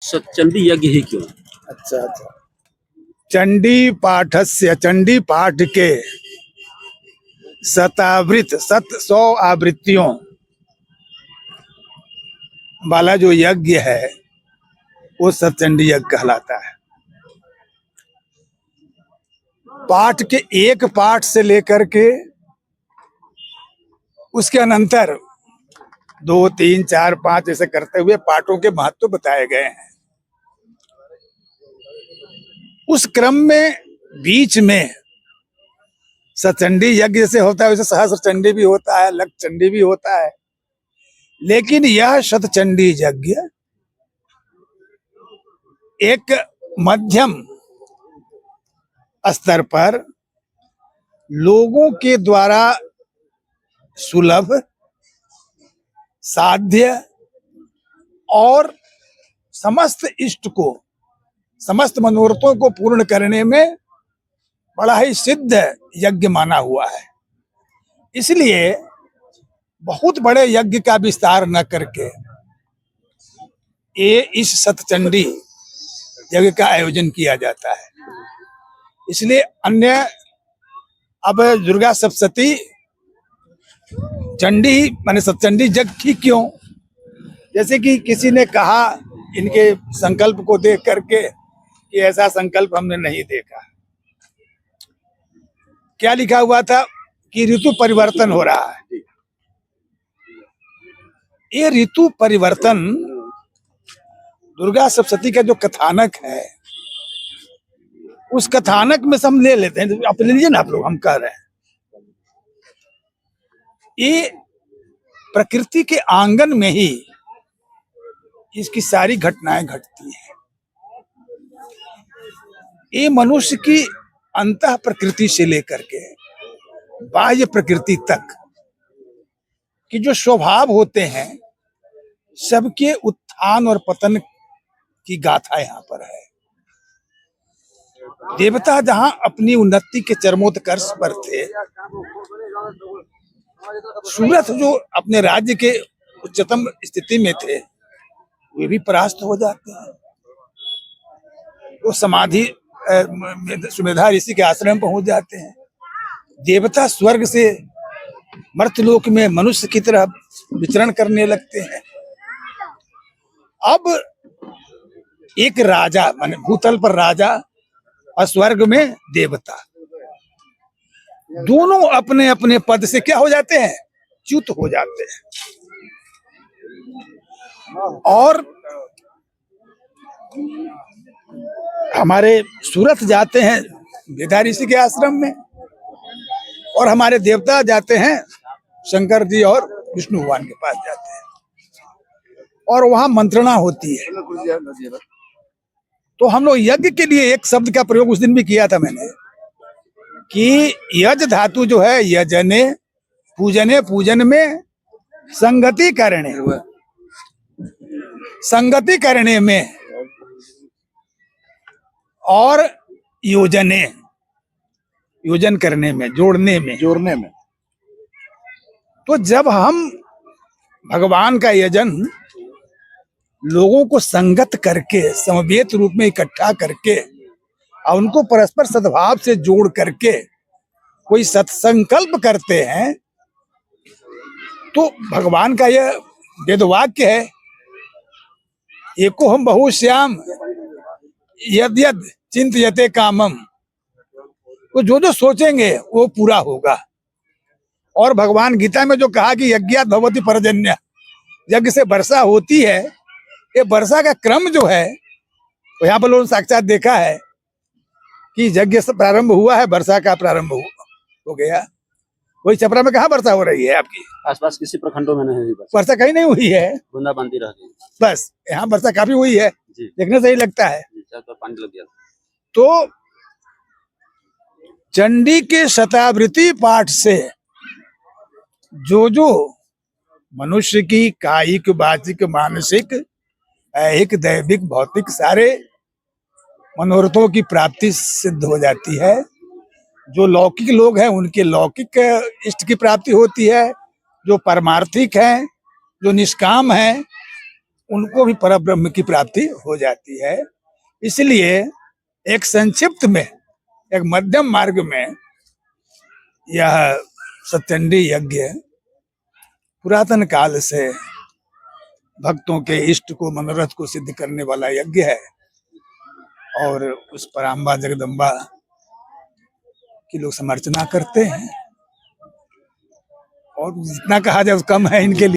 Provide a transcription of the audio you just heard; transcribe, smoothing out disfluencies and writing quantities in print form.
चंडी यज्ञ ही क्यों? अच्छा अच्छा। चंडी पाठ के शतावृत 100 आवृत्तियों वाला जो यज्ञ है वो सतचंडी यज्ञ कहलाता है। पाठ के एक पाठ से लेकर के उसके अनंतर 2, 3, 4, 5 ऐसे करते हुए पाठों के महत्व बताए गए हैं। उस क्रम में बीच में सतचंडी यज्ञ जैसे होता है वैसे सहस्त्र चंडी भी होता है, लक्ष चंडी भी होता है, लेकिन यह शतचंडी यज्ञ एक मध्यम स्तर पर लोगों के द्वारा सुलभ, साध्य और समस्त इष्ट को, समस्त मनोरथों को पूर्ण करने में बड़ा ही सिद्ध यज्ञ माना हुआ है। इसलिए बहुत बड़े यज्ञ का विस्तार न करके ये इस सतचंडी यज्ञ का आयोजन किया जाता है। इसलिए अन्य अब दुर्गा सप्तशती चंडी माने सतचंडी यज्ञ ही क्यों? जैसे कि किसी ने कहा इनके संकल्प को देख करके कि ऐसा संकल्प हमने नहीं देखा। क्या लिखा हुआ था कि ऋतु परिवर्तन हो रहा है। ये ऋतु परिवर्तन दुर्गा सप्तशती का जो कथानक है उस कथानक में से हम ले लेते हैं। आप ले लीजिए ना, आप लोग, हम कह रहे हैं ये प्रकृति के आंगन में ही इसकी सारी घटनाएं घटती हैं। ये मनुष्य की अंतः प्रकृति से लेकर के बाह्य प्रकृति तक कि जो स्वभाव होते हैं सबके उत्थान और पतन की गाथा यहाँ पर है। देवता जहां अपनी उन्नति के चरमोत्कर्ष पर थे, सूरत जो अपने राज्य के उच्चतम स्थिति में थे वे भी परास्त हो जाते हैं। वो समाधि सुमेधा ऋषि के आश्रम पहुंच जाते हैं। देवता स्वर्ग से मर्त्यलोक में मनुष्य की तरह विचरण करने लगते हैं। अब एक राजा माने भूतल पर राजा और स्वर्ग में देवता, दोनों अपने अपने पद से क्या हो जाते हैं? च्युत हो जाते हैं। और हमारे सूरत जाते हैं मेधा ऋषि के आश्रम में और हमारे देवता जाते हैं शंकर जी और विष्णु भगवान के पास जाते हैं और वहां मंत्रणा होती है। तो हम लोग यज्ञ के लिए एक शब्द का प्रयोग उस दिन भी किया था मैंने कि यज धातु जो है यजने पूजने, पूजन में संगति करने में और योजन करने में, जोड़ने में। तो जब हम भगवान का यजन लोगों को संगत करके समवेत रूप में इकट्ठा करके और उनको परस्पर सद्भाव से जोड़ करके कोई सत्संकल्प करते हैं तो भगवान का यह वेदवाक्य है, एको हम बहुश्याम यद यद चिंतयते कामम। तो जो जो सोचेंगे वो पूरा होगा। और भगवान गीता में जो कहा कि यज्ञात भवति पर्जन्य, यज्ञ से वर्षा होती है, ये वर्षा का क्रम जो है तो यहाँ पर लोगों ने साक्षात देखा है कि यज्ञ से प्रारंभ हुआ है, वर्षा का प्रारंभ हो गया। वही छपरा में कहाँ वर्षा हो रही है? आपकी आसपास किसी प्रखंडों में नहीं हुई वर्षा, कहीं नहीं हुई है, बूंदाबांदी रह गई। बस यहाँ वर्षा काफी हुई है, देखने से ही लगता है। तो पानी लग गया। तो चंडी के शतावृत्ति पाठ से जो जो मनुष्य की कायिक, वाचिक, मानसिक, ऐहिक, दैविक, भौतिक सारे मनोरथों की प्राप्ति सिद्ध हो जाती है। जो लौकिक लोग हैं उनके लौकिक इष्ट की प्राप्ति होती है। जो परमार्थिक हैं, जो निष्काम हैं, उनको भी परब्रह्म की प्राप्ति हो जाती है। इसलिए एक संक्षिप्त में, एक मध्यम मार्ग में यह सत्यंडी यज्ञ पुरातन काल से भक्तों के इष्ट को, मनोरथ को सिद्ध करने वाला यज्ञ है। और उस पराम्बा जगदम्बा की लोग समर्चना करते हैं, और जितना कहा जाए कम है इनके लिए।